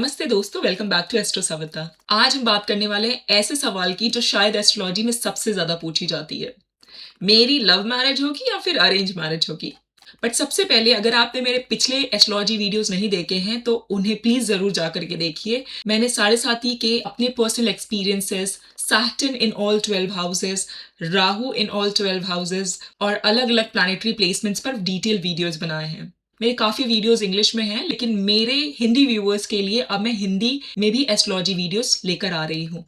नमस्ते दोस्तों, welcome back to Astro Savita. आज हम बात करने वाले हैं ऐसे सवाल की जो शायद एस्ट्रोलॉजी में सबसे ज्यादा पूछी जाती है। मेरी लव मैरिज होगी या फिर अरेंज मैरिज होगी? बट सबसे पहले अगर आपने मेरे पिछले एस्ट्रोलॉजी वीडियोस नहीं देखे हैं तो उन्हें प्लीज जरूर जा करके देखिए। मैंने साढ़े साथी के अपने personal experiences, Saturn in all 12 houses, Rahu in all 12 houses और अलग अलग प्लानिटरी प्लेसमेंट्स पर डिटेल वीडियोस बनाए हैं। मेरे काफ़ी वीडियोस इंग्लिश में हैं, लेकिन मेरे हिंदी व्यूअर्स के लिए अब मैं हिंदी में भी एस्ट्रोलॉजी वीडियोस लेकर आ रही हूँ।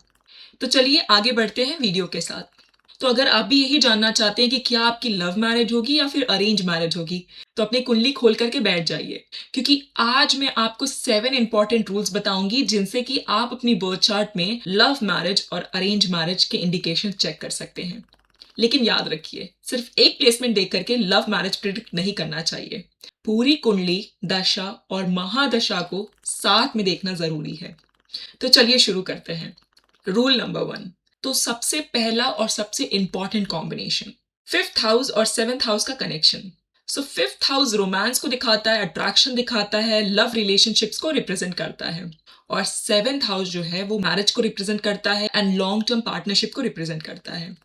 तो चलिए आगे बढ़ते हैं वीडियो के साथ। तो अगर आप भी यही जानना चाहते हैं कि क्या आपकी लव मैरिज होगी या फिर अरेंज मैरिज होगी, तो अपनी कुंडली खोल करके बैठ जाइए, क्योंकि आज मैं आपको 7 इंपॉर्टेंट रूल्स बताऊंगी जिनसे कि आप अपनी बर्थ चार्ट में लव मैरिज और अरेंज मैरिज के इंडिकेशन चेक कर सकते हैं। लेकिन याद रखिए, सिर्फ एक प्लेसमेंट देख करके लव मैरिज प्रिडिक्ट नहीं करना चाहिए। पूरी कुंडली, दशा और महादशा को साथ में देखना जरूरी है। तो चलिए शुरू करते हैं। रूल नंबर 1, तो सबसे पहला और सबसे इंपॉर्टेंट कॉम्बिनेशन, 5th हाउस और 7th हाउस का कनेक्शन। सो 5th हाउस रोमांस को दिखाता है, अट्रैक्शन दिखाता है, लव रिलेशनशिप्स को रिप्रेजेंट करता है, और 7th हाउस जो है वो मैरिज को रिप्रेजेंट करता है एंड लॉन्ग टर्म पार्टनरशिप को रिप्रेजेंट करता है।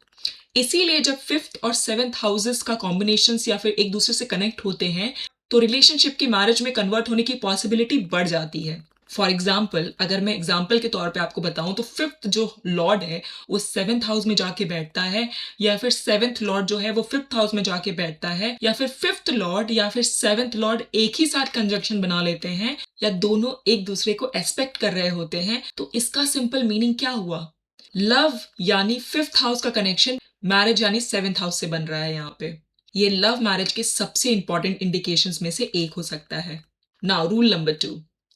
इसीलिए जब 5th और 7th हाउसेस का कॉम्बिनेशन या फिर एक दूसरे से कनेक्ट होते हैं तो रिलेशनशिप की मैरिज में कन्वर्ट होने की पॉसिबिलिटी बढ़ जाती है। फॉर एग्जाम्पल, अगर मैं एग्जाम्पल के तौर पे आपको बताऊं तो 5th जो लॉर्ड है वो 7th हाउस में जाके बैठता है, या फिर 7th लॉर्ड जो है वो 5th हाउस में जाके बैठता है, या फिर 5th लॉर्ड या फिर 7th लॉर्ड एक ही साथ कंजंक्शन बना लेते हैं, या दोनों एक दूसरे को एस्पेक्ट कर रहे होते हैं, तो इसका सिंपल मीनिंग क्या हुआ? लव यानी 5th हाउस का कनेक्शन मैरिज यानी 7th हाउस से बन रहा है। यहाँ पे ये लव मैरिज के सबसे इंपॉर्टेंट इंडिकेशंस में से एक हो सकता है। नाउ रूल नंबर 2,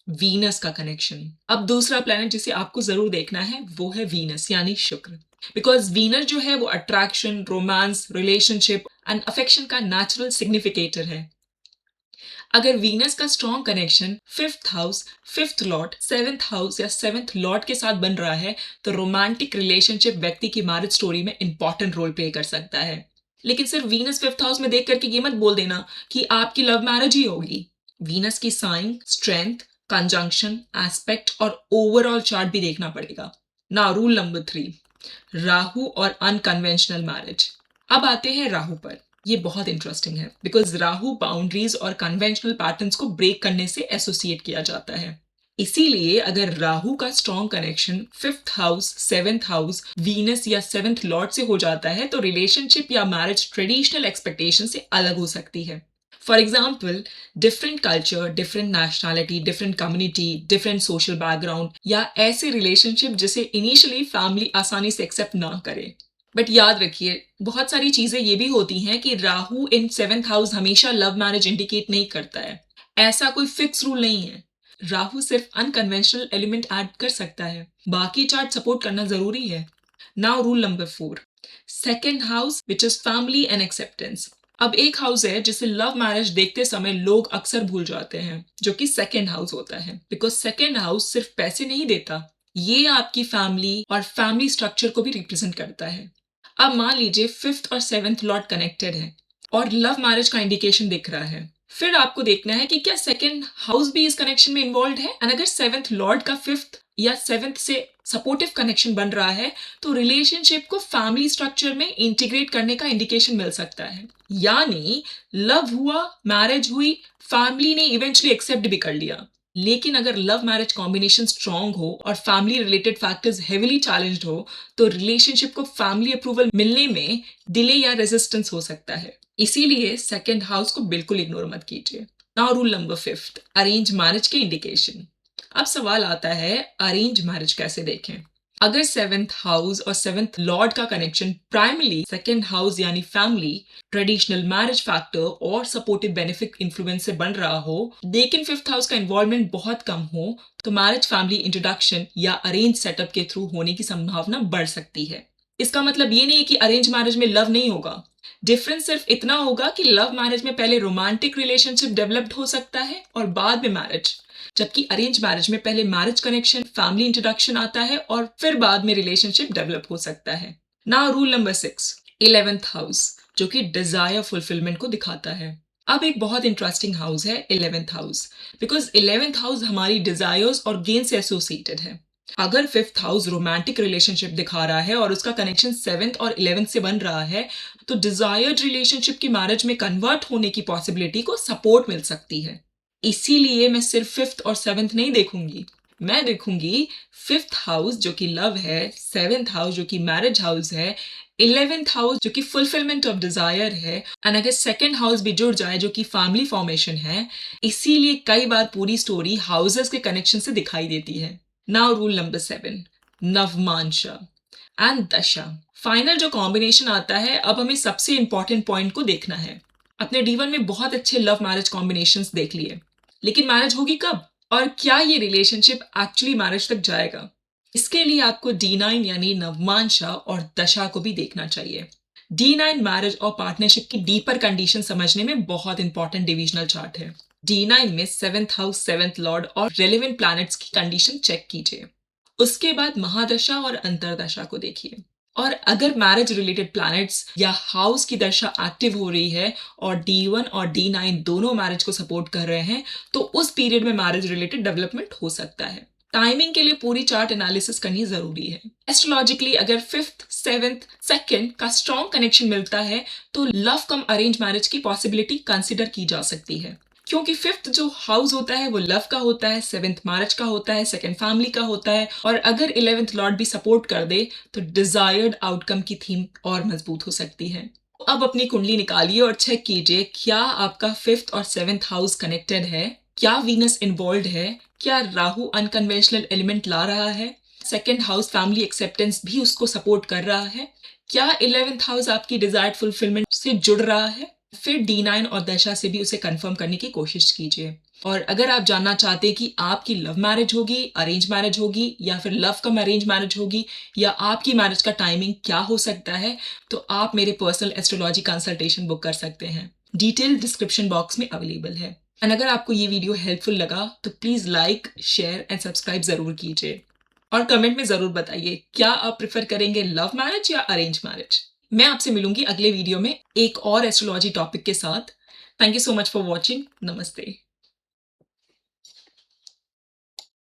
वीनस का कनेक्शन। अब दूसरा प्लैनेट जिसे आपको जरूर देखना है वो है वीनस यानी शुक्र। बिकॉज वीनस जो है वो attraction, romance, relationship and affection का नेचुरल सिग्निफिकेटर है। अगर वीनस का strong connection 5th house, 5th Lord, 7th house या 7th लॉर्ड के साथ बन रहा है तो रोमांटिक रिलेशनशिप व्यक्ति की मैरिज स्टोरी में इंपॉर्टेंट रोल प्ले कर सकता है। लेकिन सिर्फ वीनस 5th हाउस में देख करके ये मत बोल देना कि आपकी लव मैरिज ही होगी। वीनस की साइन, स्ट्रेंथ, कंजंक्शन, एस्पेक्ट और ओवरऑल चार्ट भी देखना पड़ेगा। नाउ रूल नंबर 3, राहु और अनकन्वेंशनल मैरिज। अब आते हैं राहु पर। ये बहुत इंटरेस्टिंग है बिकॉज राहु बाउंड्रीज और कन्वेंशनल पैटर्न्स को ब्रेक करने से एसोसिएट किया जाता है। इसीलिए अगर राहु का strong connection 5th house, 7th house, Venus या 7th लॉर्ड से हो जाता है तो रिलेशनशिप या मैरिज ट्रेडिशनल एक्सपेक्टेशन से अलग हो सकती है। For example, different culture, different nationality, different community, different social background, या ऐसे रिलेशनशिप जिसे इनिशियली फैमिली आसानी से एक्सेप्ट ना करे। बट याद रखिए, बहुत सारी चीजें ये भी होती हैं कि राहु इन 7th हाउस हमेशा लव मैरिज इंडिकेट नहीं करता है। ऐसा कोई फिक्स रूल नहीं है। राहु सिर्फ अनकन्वेंशनल एलिमेंट ऐड कर सकता है, बाकी चार्ट सपोर्ट करना जरूरी है। Now rule number 4, 2nd house which is family and acceptance. अब एक हाउस है जिसे लव मैरिज देखते समय लोग अक्सर भूल जाते हैं, जो कि 2nd हाउस होता है। बिकॉज 2nd हाउस सिर्फ पैसे नहीं देता, ये आपकी फैमिली और फैमिली स्ट्रक्चर को भी रिप्रेजेंट करता है। अब मान लीजिए 5th और 7th लॉर्ड कनेक्टेड है और लव मैरिज का इंडिकेशन दिख रहा है, फिर आपको देखना है कि क्या 2nd हाउस भी इस कनेक्शन में इन्वॉल्व है। एंड अगर 7th लॉर्ड का 5th या 7th से सपोर्टिव कनेक्शन बन रहा है तो रिलेशनशिप को फैमिली स्ट्रक्चर में इंटीग्रेट करने का इंडिकेशन मिल सकता है। यानी लव हुआ, मैरिज हुई, फैमिली ने इवेंचुअली एक्सेप्ट भी कर लिया। लेकिन अगर लव मैरिज कॉम्बिनेशन स्ट्रॉन्ग हो और family related factors heavily challenged हो तो रिलेशनशिप को फैमिली अप्रूवल मिलने में डिले या रेजिस्टेंस हो सकता है। इसीलिए 2nd हाउस को बिल्कुल इग्नोर मत कीजिए। Now rule number 5, arrange marriage के इंडिकेशन। अब सवाल आता है, अरेंज मैरिज कैसे देखें? अगर 7th हाउस और 7th लॉर्ड का कनेक्शन प्राइमली 2nd हाउस यानी फैमिली, ट्रेडिशनल मैरिज फैक्टर और सपोर्टिव बेनिफिट इन्फ्लुएंस से बन रहा हो, लेकिन 5th हाउस का इन्वॉल्वमेंट बहुत कम हो, तो मैरिज फैमिली इंट्रोडक्शन या अरेंज सेटअप के थ्रू होने की संभावना बढ़ सकती है। इसका मतलब ये नहीं है कि अरेंज मैरिज में लव नहीं होगा। डिफरेंस सिर्फ इतना होगा कि लव मैरिज में पहले रोमांटिक रिलेशनशिप डेवलप्ड हो सकता है और बाद में मैरिज, जबकि अरेंज मैरिज में पहले मैरिज कनेक्शन, फैमिली इंट्रोडक्शन आता है और फिर बाद में रिलेशनशिप डेवलप हो सकता है। Now rule number 6, 11th house, जो कि डिजायर फुलफिलमेंट को दिखाता है। अब एक बहुत इंटरेस्टिंग हाउस है 11th house, because 11th house हमारी डिजायर्स और गेन से एसोसिएटेड है। अगर 5th हाउस रोमांटिक रिलेशनशिप दिखा रहा है और उसका कनेक्शन 7th और 11th से बन रहा है, तो डिजायर्ड रिलेशनशिप की मैरिज में कन्वर्ट होने की पॉसिबिलिटी को सपोर्ट मिल सकती है। इसीलिए मैं सिर्फ 5th और 7th नहीं देखूंगी, मैं देखूंगी 5th हाउस जो कि लव है, 7th हाउस जो कि मैरिज हाउस है, 11th हाउस जो कि फुलफिलमेंट ऑफ डिजायर है, एंड अगर सेकंड हाउस भी जुड़ जाए जो कि फैमिली फॉर्मेशन है। इसीलिए कई बार पूरी स्टोरी हाउसेस के कनेक्शन से दिखाई देती है। Now rule number 7, navamsha and दशा। फाइनल जो कॉम्बिनेशन आता है, अब हमें सबसे इंपॉर्टेंट पॉइंट को देखना है। अपने D1 में बहुत अच्छे लव मैरिज कॉम्बिनेशंस देख लिए, लेकिन मैरिज होगी कब और क्या ये रिलेशनशिप एक्चुअली मैरिज तक जाएगा? इसके लिए आपको D9 यानी नवमांशा और दशा को भी देखना चाहिए। D9 मैरिज और पार्टनरशिप की डीपर कंडीशन समझने में बहुत इंपॉर्टेंट डिविजनल चार्ट है। D9 में 7th हाउस 7th लॉर्ड और रेलेवेंट प्लैनेट्स की कंडीशन चेक कीजिए। उसके बाद महादशा और अंतरदशा को देखिए, और अगर मैरिज रिलेटेड प्लैनेट्स या हाउस की दशा एक्टिव हो रही है और D1 और D9 दोनों मैरिज को सपोर्ट कर रहे हैं, तो उस पीरियड में मैरिज रिलेटेड डेवलपमेंट हो सकता है। टाइमिंग के लिए पूरी चार्ट एनालिसिस करनी जरूरी है। एस्ट्रोलॉजिकली अगर 5th 7th 2nd का स्ट्रॉन्ग कनेक्शन मिलता है, तो लव कम अरेंज मैरिज की पॉसिबिलिटी कंसिडर की जा सकती है, क्योंकि 5th जो हाउस होता है वो लव का होता है, 7th मैरिज का होता है, 2nd फैमिली का होता है, और अगर 11th लॉर्ड भी सपोर्ट कर दे तो डिजायर्ड आउटकम की थीम और मजबूत हो सकती है। अब अपनी कुंडली निकालिए और चेक कीजिए, क्या आपका 5th और 7th हाउस कनेक्टेड है, क्या वीनस इन्वॉल्व है, क्या राहु अनकन्वेंशनल एलिमेंट ला रहा है, सेकेंड हाउस फैमिली एक्सेप्टेंस भी उसको सपोर्ट कर रहा है, क्या 11th हाउस आपकी डिजायर्ड फुलफिलमेंट से जुड़ रहा है। फिर D9 और दशा से भी उसे कंफर्म करने की कोशिश कीजिए। और अगर आप जानना चाहते हैं कि आपकी लव मैरिज होगी, अरेंज मैरिज होगी, या फिर लव कम अरेंज मैरिज होगी, या आपकी मैरिज का टाइमिंग क्या हो सकता है, तो आप मेरे पर्सनल एस्ट्रोलॉजी कंसल्टेशन बुक कर सकते हैं। डिटेल डिस्क्रिप्शन बॉक्स में अवेलेबल है। एंड अगर आपको ये वीडियो हेल्पफुल लगा तो please like, share and subscribe ज़रूर कीजिए, और कमेंट में ज़रूर बताइए क्या आप प्रेफर करेंगे लव मैरिज या अरेंज मैरिज। मैं आपसे मिलूंगी अगले वीडियो में एक और एस्ट्रोलॉजी टॉपिक के साथ। Thank you so much for watching. नमस्ते।